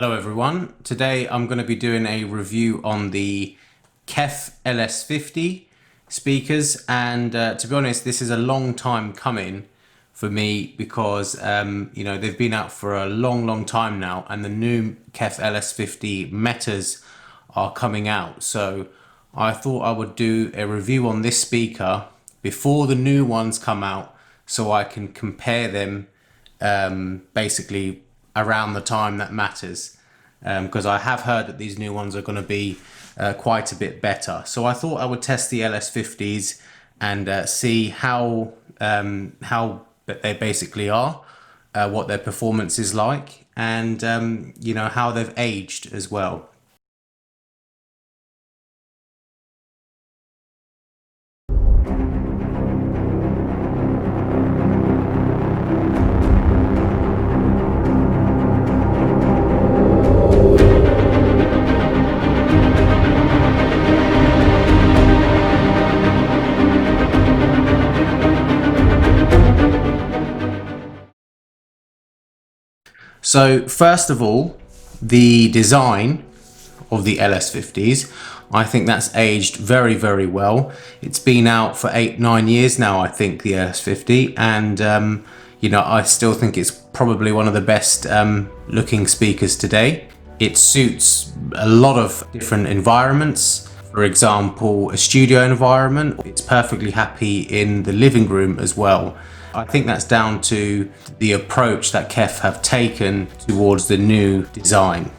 Hello everyone, today I'm going to be doing a review on the KEF LS50 speakers, and to be honest, this is a long time coming for me because they've been out for a long time now, and the new KEF LS50 metas are coming out. So I thought I would do a review on this speaker before the new ones come out so I can compare them basically around the time that matters, because I have heard that these new ones are going to be quite a bit better. So I thought I would test the LS50s and see how they basically are, what their performance is like, and how they've aged as well. So first of all, the design of the LS50s, I think that's aged very well. It's been out for 8-9 years now, I think, the LS50, and I still think it's probably one of the best looking speakers today. It suits a lot of different environments. For example, a studio environment. It's perfectly happy in the living room as well. I think that's down to the approach that KEF have taken towards the new design.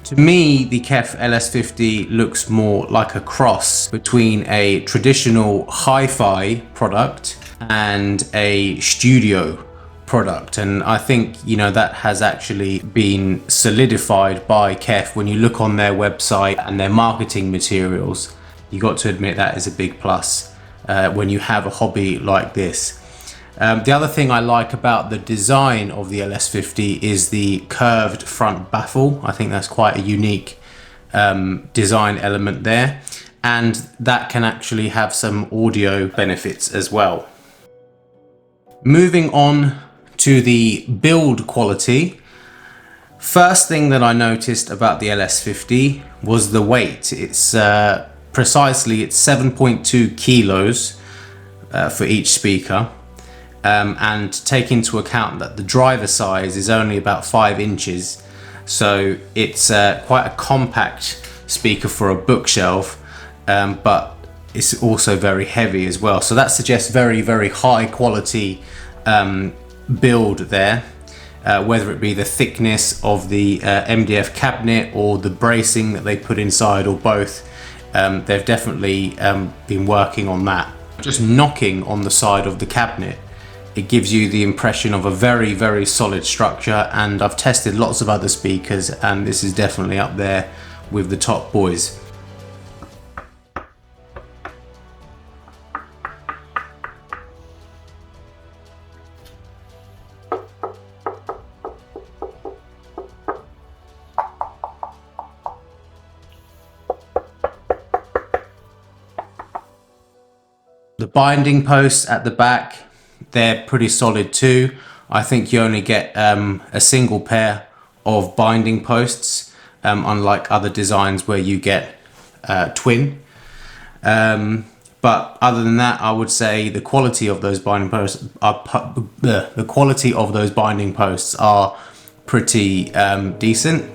To me, the KEF LS50 looks more like a cross between a traditional hi-fi product and a studio product, and I think that has actually been solidified by KEF. When you look on their website and their marketing materials, you got to admit that is a big plus when you have a hobby like this. The other thing I like about the design of the LS50 is the curved front baffle. I think that's quite a unique design element there, and that can actually have some audio benefits as well. Moving on to the build quality, first thing that I noticed about the LS50 was the weight. It's precisely, it's 7.2 kilos for each speaker. And take into account that the driver size is only about 5 inches, so it's quite a compact speaker for a bookshelf, but it's also very heavy as well, so that suggests very high quality build there, whether it be the thickness of the MDF cabinet or the bracing that they put inside, or both. They've definitely been working on that. Just knocking on the side of the cabinet, it gives you the impression of a very solid structure, and I've tested lots of other speakers and this is definitely up there with the top boys. The binding posts at the back, they're pretty solid too. I think you only get a single pair of binding posts, unlike other designs where you get twin. But other than that, I would say the quality of those binding posts are pretty decent.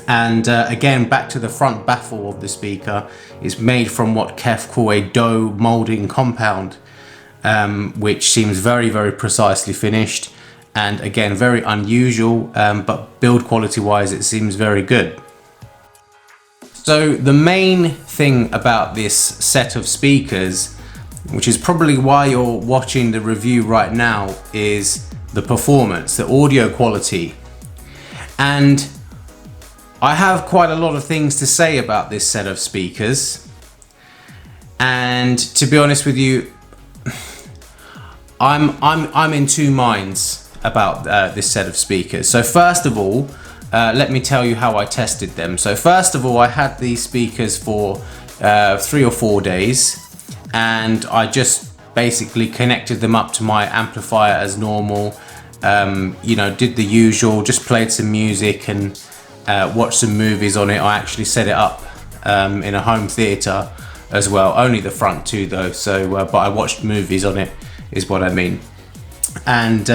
And again, back to the front baffle of the speaker, it's made from what KEF call a dough molding compound, which seems very precisely finished, and again very unusual, but build quality wise it seems very good. So the main thing about this set of speakers, which is probably why you're watching the review right now, is the performance, the audio quality. And I have quite a lot of things to say about this set of speakers, and to be honest with you, I'm in two minds about this set of speakers. So first of all, let me tell you how I tested them. So first of all, I had these speakers for 3 or 4 days, and I just basically connected them up to my amplifier as normal, did the usual, just played some music and watched some movies on it. I actually set it up in a home theater as well, only the front two though, so but I watched movies on it is what I mean. And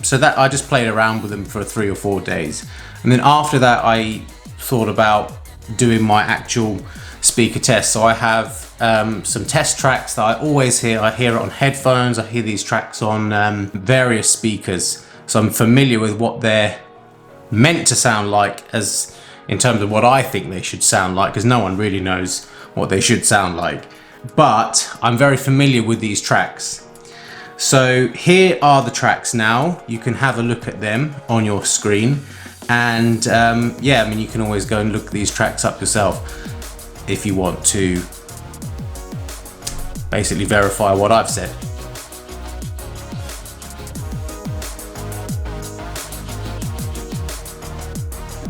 so that I just played around with them for 3 or 4 days, and then after that I thought about doing my actual speaker test. So I have some test tracks that I always hear. I hear it on headphones, I hear these tracks on various speakers, so I'm familiar with what they're meant to sound like, as in terms of what I think they should sound like, because no one really knows what they should sound like, but I'm very familiar with these tracks. So here are the tracks now. You can have a look at them on your screen, and yeah, I mean, you can always go and look these tracks up yourself if you want to basically verify what I've said.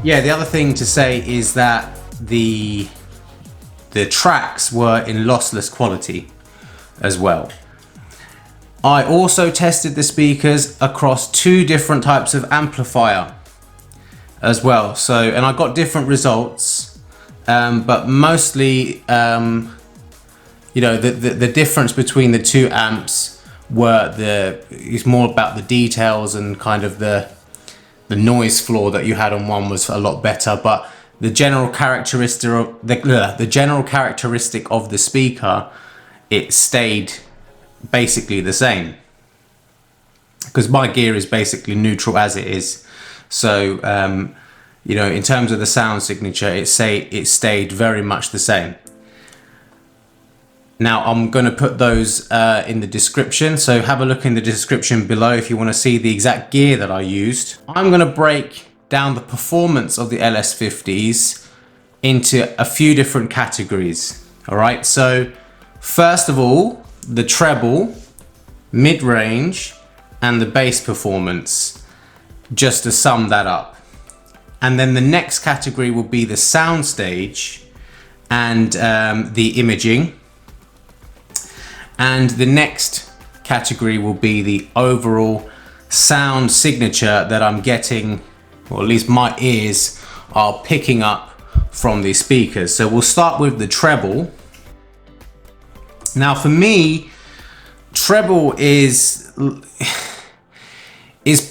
Yeah, the other thing to say is that the tracks were in lossless quality as well. I also tested the speakers across 2 different types of amplifier as well. So, and I got different results, but mostly, you know, the difference between the 2 amps is more about the details, and kind of the noise floor that you had on one was a lot better, but the general characteristic of the speaker, it stayed basically the same, because my gear is basically neutral as it is. So you know, in terms of the sound signature, it stayed very much the same. Now I'm going to put those in the description, so have a look in the description below if you want to see the exact gear that I used. I'm going to break down the performance of the LS50s into a few different categories. All right, so first of all, the treble, mid-range, and the bass performance, just to sum that up. And then the next category will be the soundstage and the imaging. And the next category will be the overall sound signature that I'm getting, or at least my ears are picking up from these speakers. So we'll start with the treble. Now for me, treble is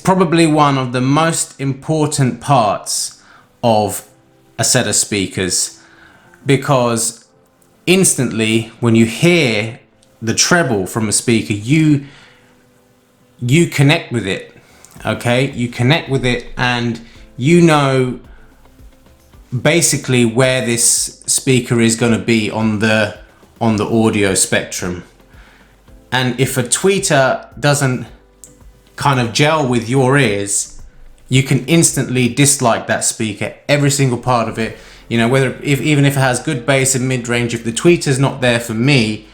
probably one of the most important parts of a set of speakers, because instantly when you hear the treble from a speaker, you connect with it. Okay, you connect with it, and you know basically where this speaker is going to be on the audio spectrum. And if a tweeter doesn't kind of gel with your ears, you can instantly dislike that speaker, every single part of it. You know, even if it has good bass and mid-range, if the tweeter's not there for me,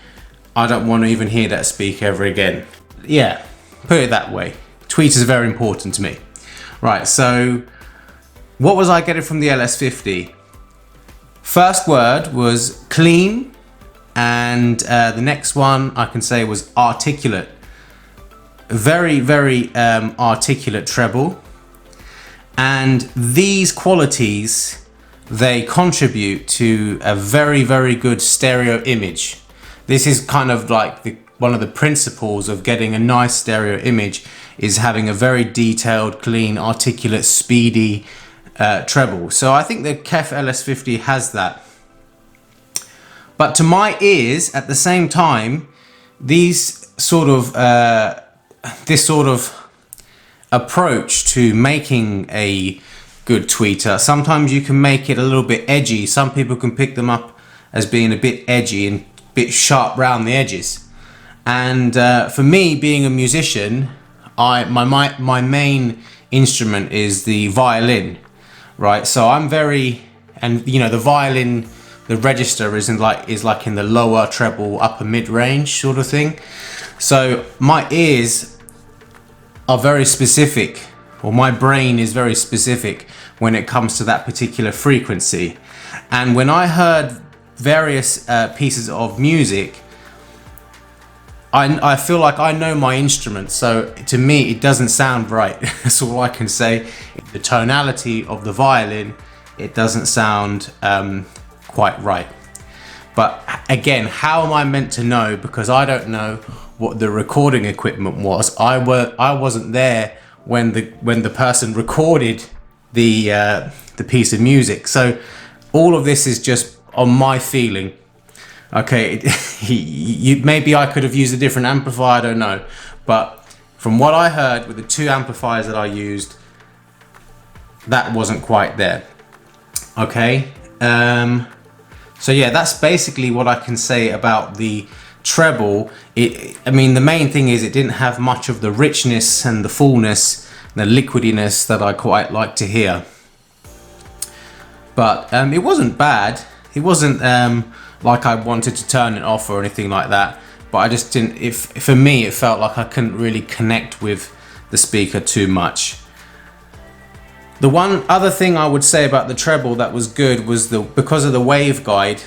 I don't want to even hear that speaker ever again. Yeah, put it that way. Tweeters are very important to me. Right, so what was I getting from the LS50? First word was clean, and the next one I can say was articulate. Very, very articulate treble. And these qualities, they contribute to a very, very good stereo image. This is kind of like one of the principles of getting a nice stereo image, is having a very detailed, clean, articulate, speedy treble. So I think the KEF LS50 has that. But to my ears, at the same time, this sort of approach to making a good tweeter, sometimes you can make it a little bit edgy. Some people can pick them up as being a bit edgy and a bit sharp around the edges. And for me, being a musician, my main instrument is the violin, right? So I'm very, and you know, the violin, the register is like in the lower treble, upper mid-range sort of thing. So my ears are very specific, or my brain is very specific when it comes to that particular frequency. And when I heard various pieces of music, I feel like I know my instrument, so to me it doesn't sound right. That's all I can say. The tonality of the violin it doesn't sound quite right. But again, how am I meant to know? Because I don't know what the recording equipment was. I wasn't there when the person recorded the piece of music. So all of this is just on my feeling. Okay, maybe I could have used a different amplifier, I don't know. But from what I heard with the 2 amplifiers that I used, that wasn't quite there. Okay, so yeah, that's basically what I can say about the treble. I mean, the main thing is it didn't have much of the richness and the fullness, the liquidiness that I quite like to hear. But it wasn't bad. It wasn't like I wanted to turn it off or anything like that. But I just didn't, for me, it felt like I couldn't really connect with the speaker too much. The one other thing I would say about the treble that was good was because of the waveguide,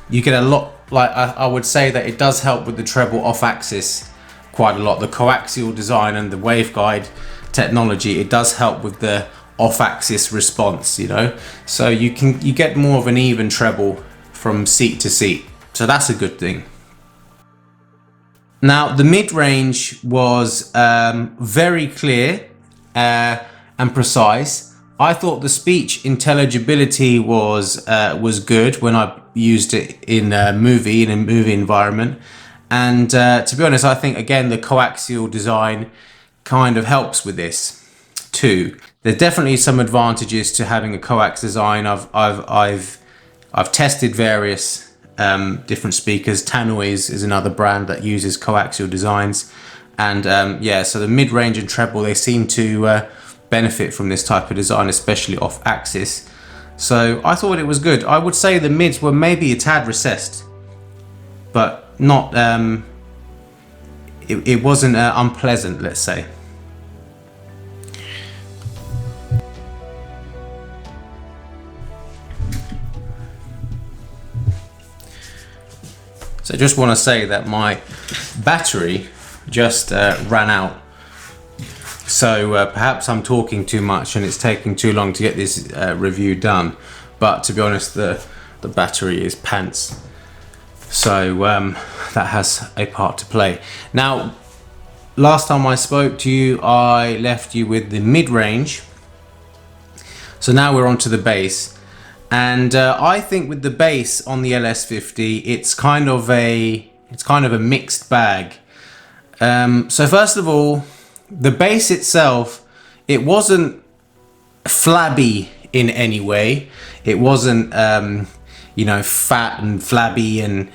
you get a lot, like I would say that it does help with the treble off axis quite a lot. The coaxial design and the waveguide technology, it does help with the off axis response, you know, so you get more of an even treble from seat to seat, so that's a good thing. Now the mid-range was very clear and precise. I thought the speech intelligibility was good when I used it in a movie environment, and to be honest, I think again the coaxial design kind of helps with this too. There's definitely some advantages to having a coax design. I've tested various different speakers. Tannoys is another brand that uses coaxial designs, and yeah, so the mid-range and treble, they seem to benefit from this type of design, especially off axis. So I thought it was good. I would say the mids were maybe a tad recessed, but not it wasn't unpleasant, let's say. So I just want to say that my battery just ran out. So perhaps I'm talking too much and it's taking too long to get this review done. But to be honest, the battery is pants. So that has a part to play. Now, last time I spoke to you, I left you with the mid-range. So now we're on to the bass. And I think with the bass on the LS50, it's kind of a mixed bag. So first of all, the bass itself, it wasn't flabby in any way. It wasn't you know, fat and flabby and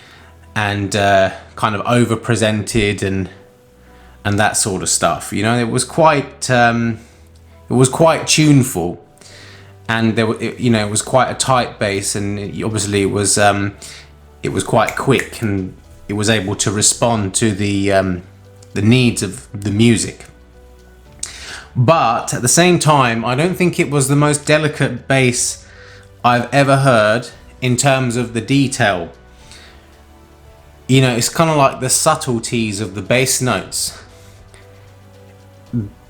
kind of over presented and that sort of stuff. You know, it was quite tuneful. And there, you know, it was quite a tight bass, and obviously it was quite quick, and it was able to respond to the needs of the music. But at the same time, I don't think it was the most delicate bass I've ever heard in terms of the detail. You know, it's kind of like the subtleties of the bass notes.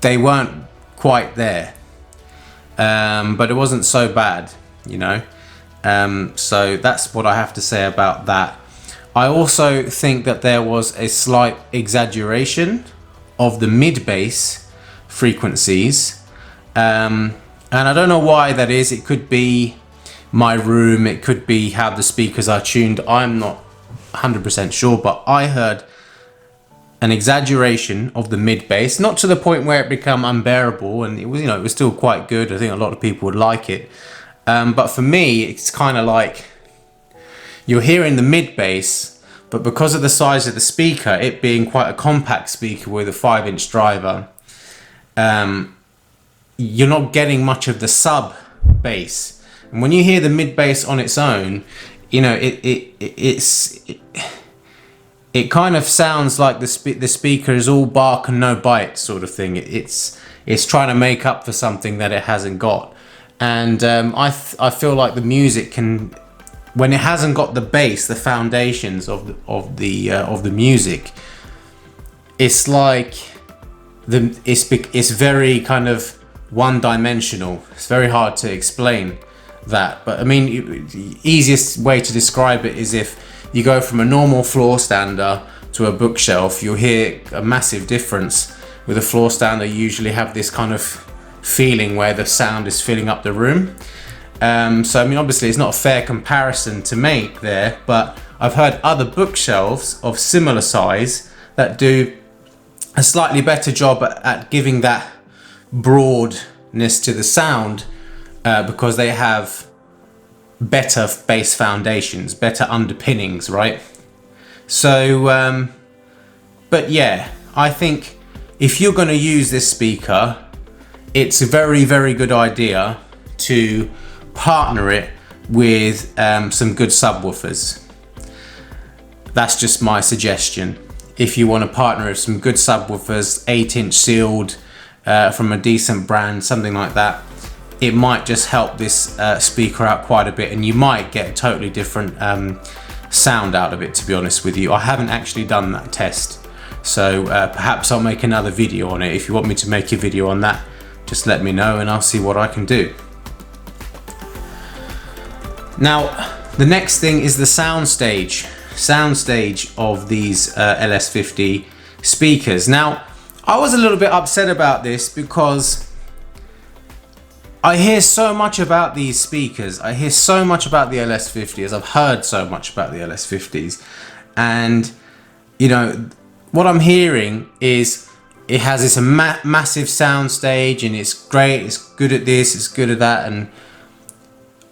They weren't quite there. But it wasn't so bad, you know. So that's what I have to say about that. I also think that there was a slight exaggeration of the mid bass frequencies, and I don't know why that is. It could be my room, it could be how the speakers are tuned. I'm not 100% sure, but I heard an exaggeration of the mid bass, not to the point where it became unbearable, and it was, you know, it was still quite good. I think a lot of people would like it, but for me, it's kind of like you're hearing the mid bass, but because of the size of the speaker, it being quite a compact speaker with a 5-inch driver, you're not getting much of the sub bass. And when you hear the mid bass on its own, you know, it kind of sounds like the speaker is all bark and no bite sort of thing. It's trying to make up for something that it hasn't got. And I feel like the music can, when it hasn't got the bass, the foundations of the music, it's like it's very kind of one-dimensional. It's very hard to explain. that. But I mean, the easiest way to describe it is if you go from a normal floor stander to a bookshelf, you'll hear a massive difference. With a floor stander, you usually have this kind of feeling where the sound is filling up the room. So I mean, obviously it's not a fair comparison to make there, but I've heard other bookshelves of similar size that do a slightly better job at giving that broadness to the sound, because they have better bass foundations, better underpinnings, right? So, but yeah, I think if you're going to use this speaker, it's a very, very good idea to partner it with some good subwoofers. That's just my suggestion. If you want to partner with some good subwoofers, 8-inch sealed, from a decent brand, something like that, it might just help this speaker out quite a bit, and you might get a totally different sound out of it, to be honest with you. I haven't actually done that test, so perhaps I'll make another video on it. If you want me to make a video on that, just let me know and I'll see what I can do. Now, the next thing is the Soundstage of these LS50 speakers. Now, I was a little bit upset about this because I hear so much about these speakers. I hear so much about the LS50s. I've heard so much about the LS50s, and you know what I'm hearing is it has this massive soundstage, and it's great. It's good at this. It's good at that, and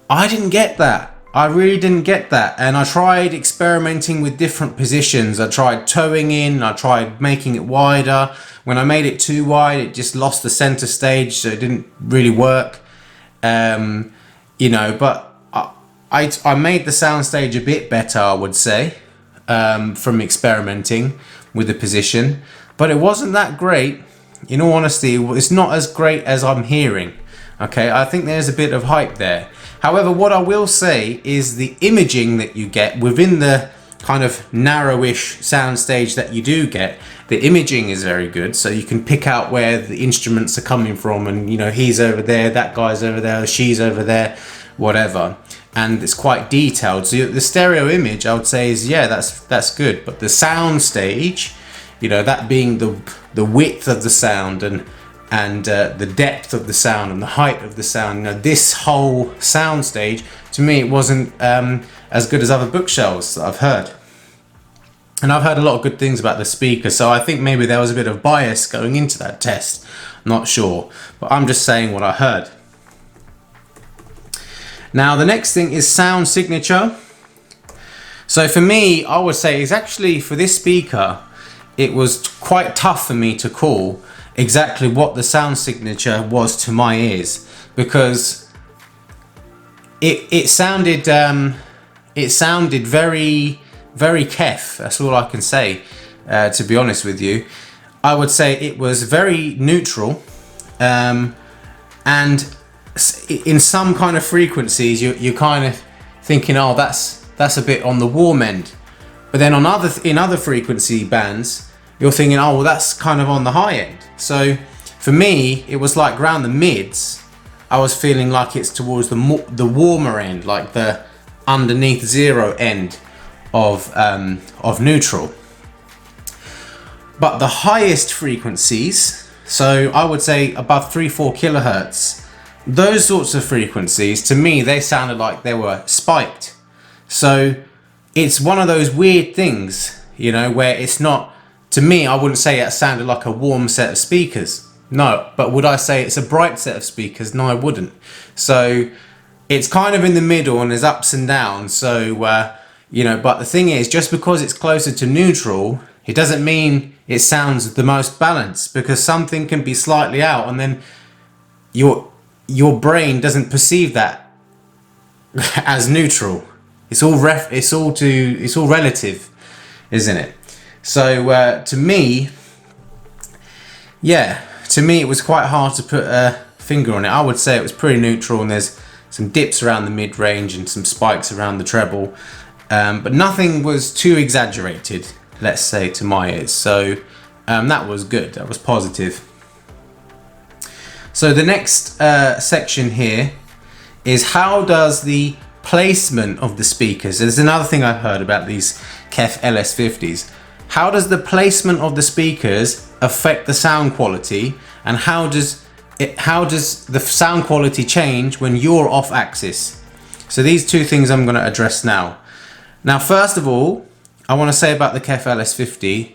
I didn't get that. I really didn't get that, and I tried experimenting with different positions. I tried towing in, I tried making it wider. When I made it too wide, it just lost the center stage, so it didn't really work. You know, but I made the soundstage a bit better, I would say, from experimenting with the position, but it wasn't that great. In all honesty, it's not as great as I'm hearing. Okay, I think there's a bit of hype there. However, what I will say is the imaging that you get within the kind of narrowish soundstage that you do get, the imaging is very good. So you can pick out where the instruments are coming from, and you know, he's over there, that guy's over there, she's over there, whatever. And it's quite detailed. So the stereo image, I would say, is, yeah, that's good. But the soundstage, you know, that being the width of the sound and the depth of the sound and the height of the sound, you know, this whole soundstage, to me, it wasn't as good as other bookshelves that I've heard. And I've heard a lot of good things about the speaker, so I think maybe there was a bit of bias going into that test. I'm not sure, but I'm just saying what I heard. Now, the next thing is sound signature. So for me, I would say is actually for this speaker, it was quite tough for me to call exactly what the sound signature was to my ears, because it sounded very, very KEF. That's all I can say, to be honest with you. I would say it was very neutral, and in some kind of frequencies you're kind of thinking, oh, that's a bit on the warm end, but then in other frequency bands you're thinking, oh, well, that's kind of on the high end. So for me, it was like around the mids, I was feeling like it's towards the warmer end, like the underneath zero end of neutral. But the highest frequencies, so I would say above 3-4 kilohertz, those sorts of frequencies, to me, they sounded like they were spiked. So it's one of those weird things, you know, where it's not, to me, I wouldn't say it sounded like a warm set of speakers. No, but would I say it's a bright set of speakers? No, I wouldn't. So it's kind of in the middle and there's ups and downs. So, you know, but the thing is, just because it's closer to neutral, it doesn't mean it sounds the most balanced, because something can be slightly out and then your brain doesn't perceive that as neutral. It's all relative, isn't it? So to me, yeah, to me it was quite hard to put a finger on it. I would say it was pretty neutral, and there's some dips around the mid-range and some spikes around the treble, but nothing was too exaggerated, let's say, to my ears. So that was good, that was positive. So the next section here is how does the placement of the speakers, there's another thing I've heard about these KEF LS50s, how does the placement of the speakers affect the sound quality, and how does the sound quality change when you're off axis? So these two things I'm going to address now. Now, first of all, I want to say about the KEF LS50,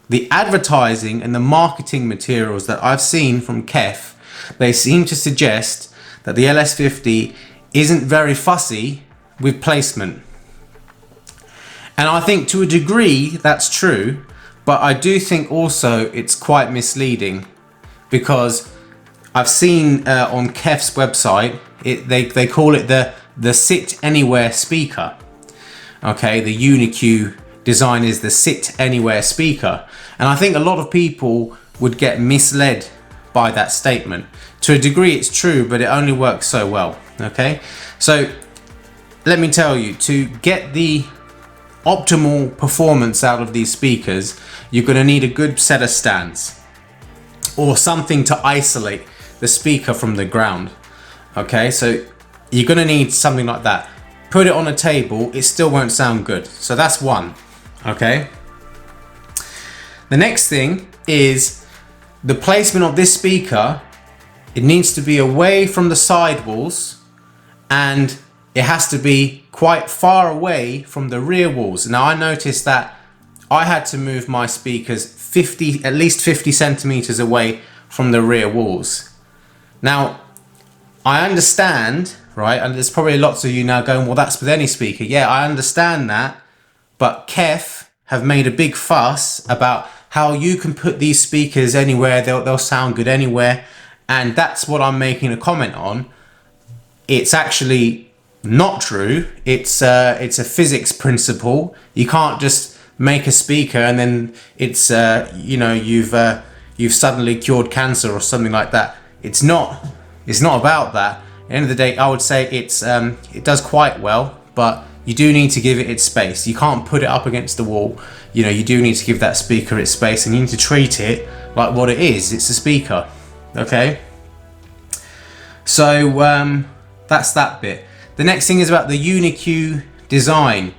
the advertising and the marketing materials that I've seen from KEF, they seem to suggest that the LS50 isn't very fussy with placement. And I think to a degree that's true, but I do think also it's quite misleading, because I've seen on KEF's website, they call it the sit anywhere speaker. Okay, the Uni-Q design is the sit anywhere speaker. And I think a lot of people would get misled by that statement. To a degree it's true, but it only works so well. Okay, so let me tell you, to get the optimal performance out of these speakers, you're going to need a good set of stands or something to isolate the speaker from the ground. Okay, so you're going to need something like that. Put it on a table, it still won't sound good. So that's one. Okay, the next thing is the placement of this speaker. It needs to be away from the sidewalls, and it has to be quite far away from the rear walls. Now, I noticed that I had to move my speakers at least 50 centimeters away from the rear walls. Now, I understand, right? And there's probably lots of you now going, well, that's with any speaker. Yeah, I understand that. But KEF have made a big fuss about how you can put these speakers anywhere. They'll sound good anywhere. And that's what I'm making a comment on. It's actually not true. It's a physics principle. You can't just make a speaker and then it's you know, you've suddenly cured cancer or something like that. It's not about that. At the end of the day, I would say it does quite well, but you do need to give it its space. You can't put it up against the wall. You know, you do need to give that speaker its space, and you need to treat it like what it is. It's a speaker. Okay, so that's that bit. The next thing is about the Uni-Q design.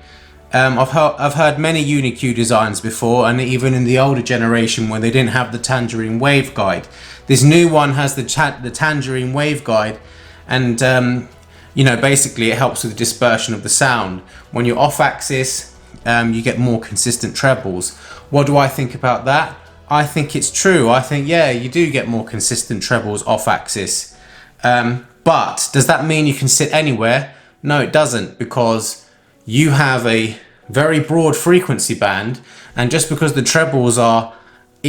I've heard many Uni-Q designs before, and even in the older generation when they didn't have the tangerine waveguide. This new one has the tangerine waveguide, and you know, basically it helps with the dispersion of the sound. When you're off axis, you get more consistent trebles. What do I think about that? I think it's true. I think, yeah, you do get more consistent trebles off axis. But does that mean you can sit anywhere? No, it doesn't, because you have a very broad frequency band, and just because the trebles are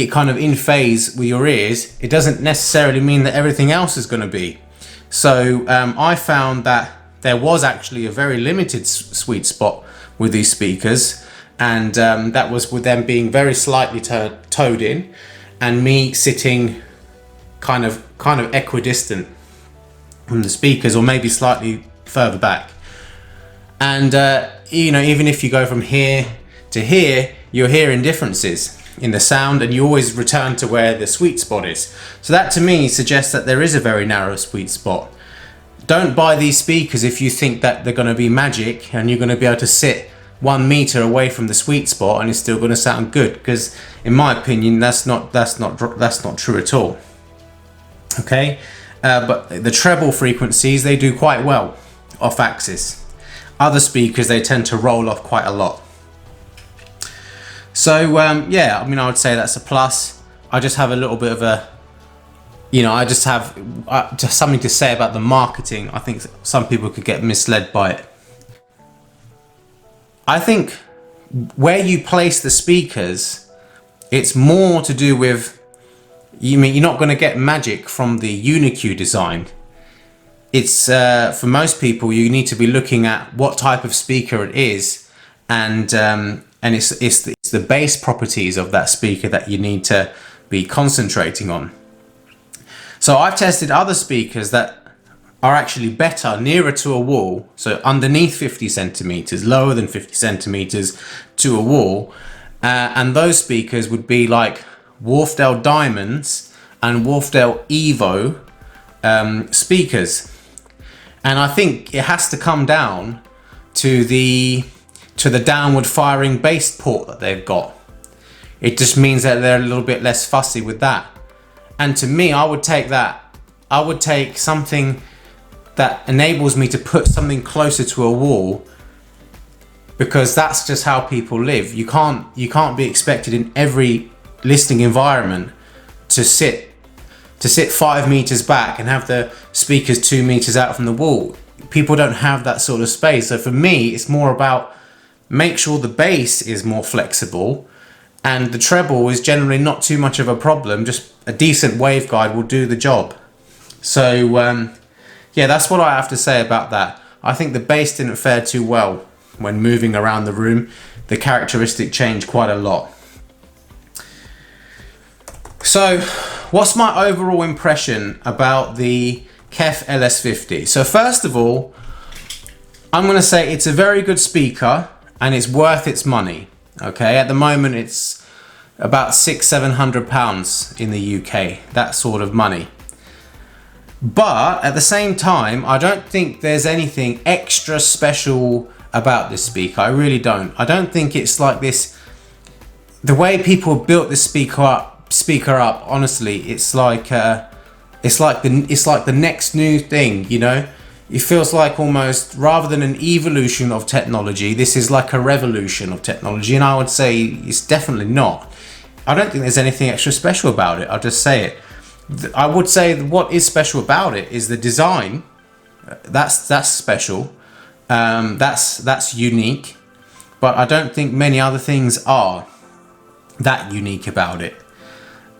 kind of in phase with your ears, it doesn't necessarily mean that everything else is going to be. So I found that there was actually a very limited sweet spot with these speakers, and that was with them being very slightly towed in, and me sitting kind of equidistant from the speakers, or maybe slightly further back. And you know, even if you go from here to here, you're hearing differences in the sound, and you always return to where the sweet spot is. So that to me suggests that there is a very narrow sweet spot. Don't buy these speakers if you think that they're going to be magic and you're going to be able to sit 1 meter away from the sweet spot and it's still going to sound good, because in my opinion that's not true at all. Okay, but the treble frequencies, they do quite well off axis. Other speakers, they tend to roll off quite a lot. So yeah, I mean, I would say that's a plus. I just have a little bit of a, you know, I just have just something to say about the marketing. I think some people could get misled by it. I think where you place the speakers, it's more to do with, you mean, you're not going to get magic from the Uni-Q design. It's for most people, you need to be looking at what type of speaker it is, and it's the bass properties of that speaker that you need to be concentrating on. So I've tested other speakers that are actually better nearer to a wall, so underneath 50 centimeters, lower than 50 centimeters to a wall, and those speakers would be like Wharfedale Diamonds and Wharfedale Evo speakers. And I think it has to come down to the downward firing bass port that they've got. It just means that they're a little bit less fussy with that. And to me, I would take that. I would take something that enables me to put something closer to a wall, because that's just how people live. You can't be expected in every listening environment to sit 5 meters back and have the speakers 2 meters out from the wall. People don't have that sort of space. So for me, it's more about make sure the bass is more flexible, and the treble is generally not too much of a problem. Just a decent waveguide will do the job. So yeah, that's what I have to say about that. I think the bass didn't fare too well when moving around the room. The characteristic changed quite a lot. So what's my overall impression about the KEF LS50? So first of all, I'm going to say it's a very good speaker and it's worth its money. Okay, at the moment it's about £600–700 in the UK, that sort of money. But at the same time, I don't think there's anything extra special about this speaker. I really don't. I don't think it's like this. The way people built this speaker up, honestly, it's like the next new thing, you know. It feels like almost, rather than an evolution of technology, this is like a revolution of technology, and I would say it's definitely not. I don't think there's anything extra special about it. I'll just say it. I would say what is special about it is the design. That's special. That's unique. But I don't think many other things are that unique about it.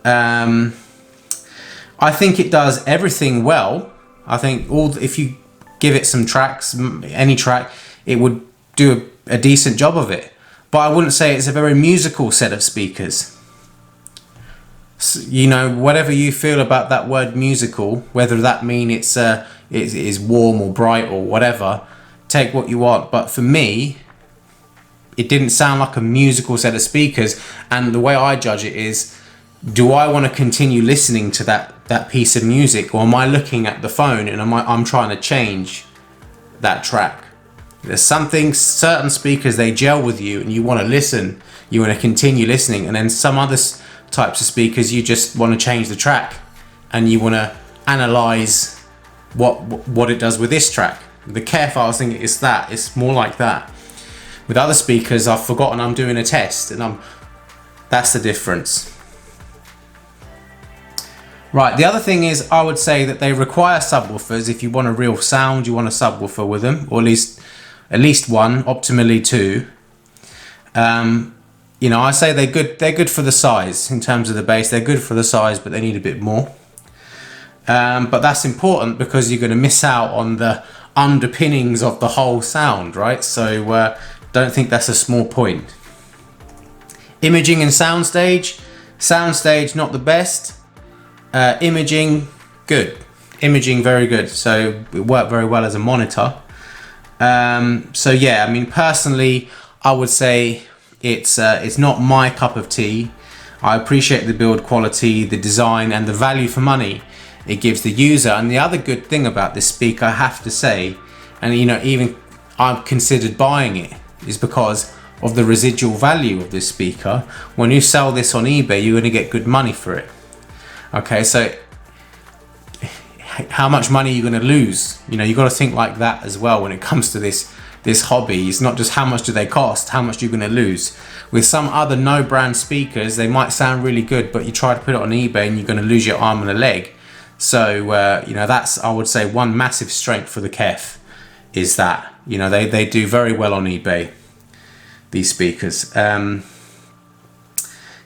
I think it does everything well. I think if you give it some tracks, any track, it would do a decent job of it. But I wouldn't say it's a very musical set of speakers. So, you know, whatever you feel about that word musical, whether that mean it is warm or bright or whatever, take what you want. But for me, it didn't sound like a musical set of speakers. And the way I judge it is, do I want to continue listening to that piece of music, or am I looking at the phone and I'm trying to change that track? There's certain speakers, they gel with you and you want to listen, you want to continue listening, and then some other types of speakers you just want to change the track and you want to analyze what it does with this track. The KEF, I was thinking, it's more like that. With other speakers, I've forgotten I'm doing a test, and that's the difference. Right, the other thing is, I would say that they require subwoofers. If you want a real sound, you want a subwoofer with them, or at least one, optimally two. You know, I say they're good for the size. In terms of the bass, they're good for the size, but they need a bit more. But that's important because you're going to miss out on the underpinnings of the whole sound, right? So don't think that's a small point. Imaging and Soundstage. Soundstage, not the best. Imaging, good. Imaging, very good. So it worked very well as a monitor. So yeah, I mean, personally, I would say it's not my cup of tea. I appreciate the build quality, the design, and the value for money it gives the user. And the other good thing about this speaker, I have to say, and you know, even I've considered buying it, is because of the residual value of this speaker. When you sell this on eBay, you're going to get good money for it. Okay, so how much money are you going to lose? You know, you got to think like that as well when it comes to this hobby. It's not just how much do they cost, how much you're going to lose. With some other no brand speakers, they might sound really good, but you try to put it on eBay and you're going to lose your arm and a leg. So you know, that's, I would say, one massive strength for the KEF is that, you know, they do very well on eBay, these speakers.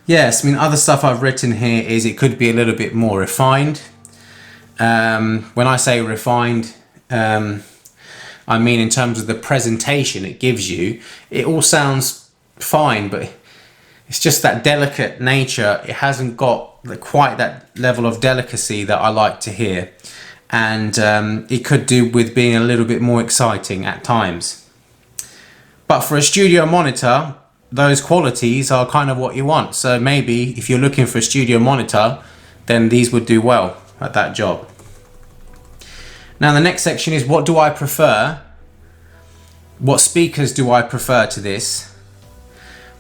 Yes, I mean, other stuff I've written here is it could be a little bit more refined. When I say refined, I mean in terms of the presentation it gives you. It all sounds fine, but it's just that delicate nature. It hasn't got quite that level of delicacy that I like to hear. And it could do with being a little bit more exciting at times. But for a studio monitor, those qualities are kind of what you want. So maybe if you're looking for a studio monitor, then these would do well at that job. Now the next section is, what do I prefer? What speakers do I prefer to this?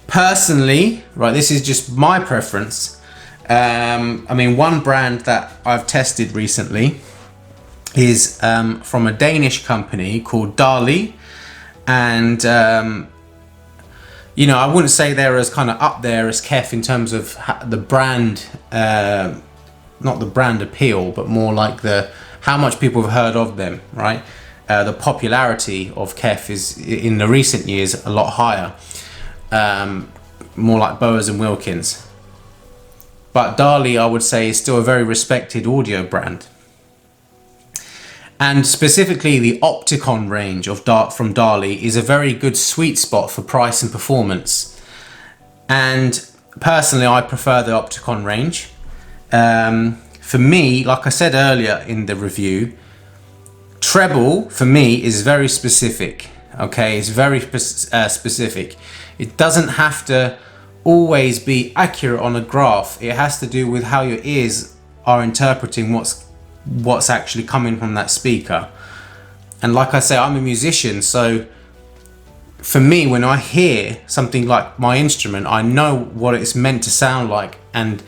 Personally, right, this is just my preference. I mean, one brand that I've tested recently is from a Danish company called Dali, and you know, I wouldn't say they're as kind of up there as KEF in terms of the brand, not the brand appeal, but more like how much people have heard of them, right? The popularity of KEF is in the recent years a lot higher, more like Bowers and Wilkins. But Dali, I would say, is still a very respected audio brand. And specifically the Opticon range from Dali is a very good sweet spot for price and performance. And personally, I prefer the Opticon range. For me, like I said earlier in the review, treble for me is very specific. Okay, it's very specific. It doesn't have to always be accurate on a graph. It has to do with how your ears are interpreting what's actually coming from that speaker. And like I say, I'm a musician, so for me, when I hear something like my instrument, I know what it's meant to sound like. And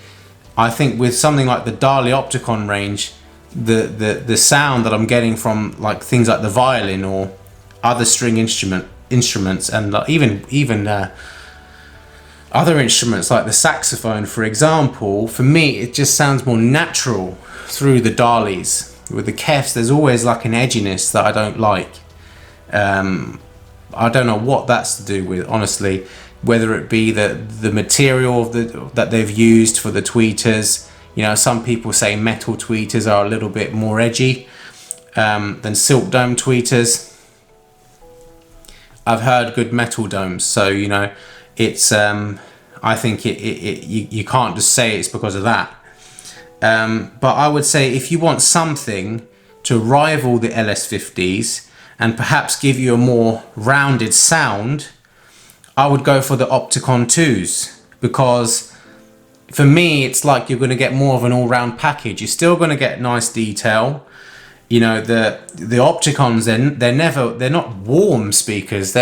I think with something like the Dali Opticon range, the sound that I'm getting from like things like the violin or other string instruments, and even other instruments like the saxophone, for example, for me it just sounds more natural through the Dalis. With the KEFs, there's always like an edginess that I don't like. I don't know what that's to do with, honestly, whether it be the material that they've used for the tweeters. You know, some people say metal tweeters are a little bit more edgy than silk dome tweeters. I've heard good metal domes, so you know, it's I think you can't just say it's because of that. But I would say if you want something to rival the LS50s and perhaps give you a more rounded sound, I would go for the Opticon 2s, because for me it's like you're going to get more of an all-round package. You're still going to get nice detail. You know, the Opticons, they're not warm speakers.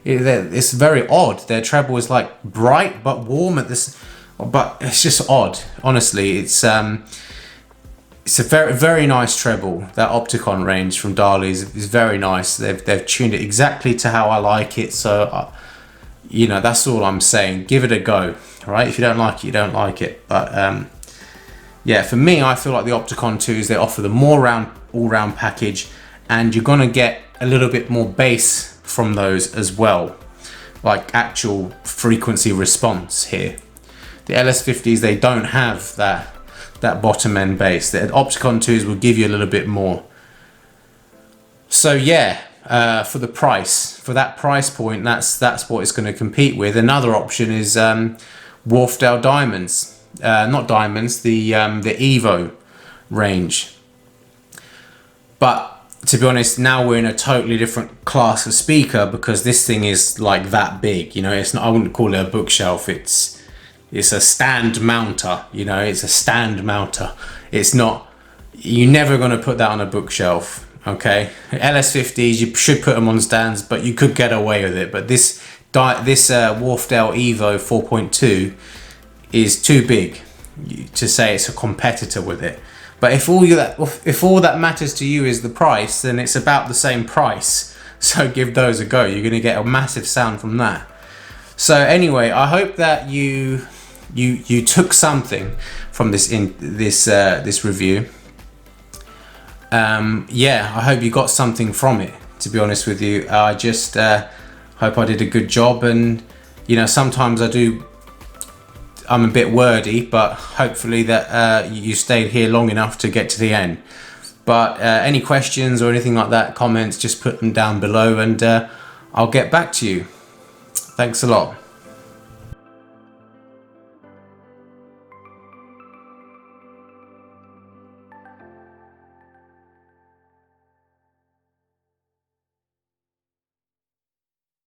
It's very odd. Their treble is like bright but warm at this, but it's just odd. Honestly, it's a very nice treble. That Opticon range from Dali is very nice. They've tuned it exactly to how I like it. So you know, that's all I'm saying. Give it a go, right? If you don't like it, you don't like it. But yeah, for me, I feel like the Opticon 2s, they offer the more all-round package, and you're gonna get a little bit more bass from those as well, like actual frequency response here. The LS50s, they don't have that bottom end bass. The Opticon 2s will give you a little bit more. So yeah, for that price point, that's what it's going to compete with. Another option is Wharfdale Diamonds. Not Diamonds, the Evo range. But to be honest, now we're in a totally different class of speaker, because this thing is like that big. You know, it's not, I wouldn't call it a bookshelf. It's a stand mounter. You know, it's a stand mounter. It's not. You're never going to put that on a bookshelf. Okay, LS50s, you should put them on stands, but you could get away with it. But this Wharfdale Evo 4.2 is too big to say it's a competitor with it. But if all that matters to you is the price, then it's about the same price. So give those a go. You're going to get a massive sound from that. So anyway, I hope that you took something from this review. Yeah, I hope you got something from it, to be honest with you. I just hope I did a good job, and you know, sometimes I'm a bit wordy, but hopefully that you stayed here long enough to get to the end. But any questions or anything like that, comments, just put them down below, and I'll get back to you. Thanks a lot.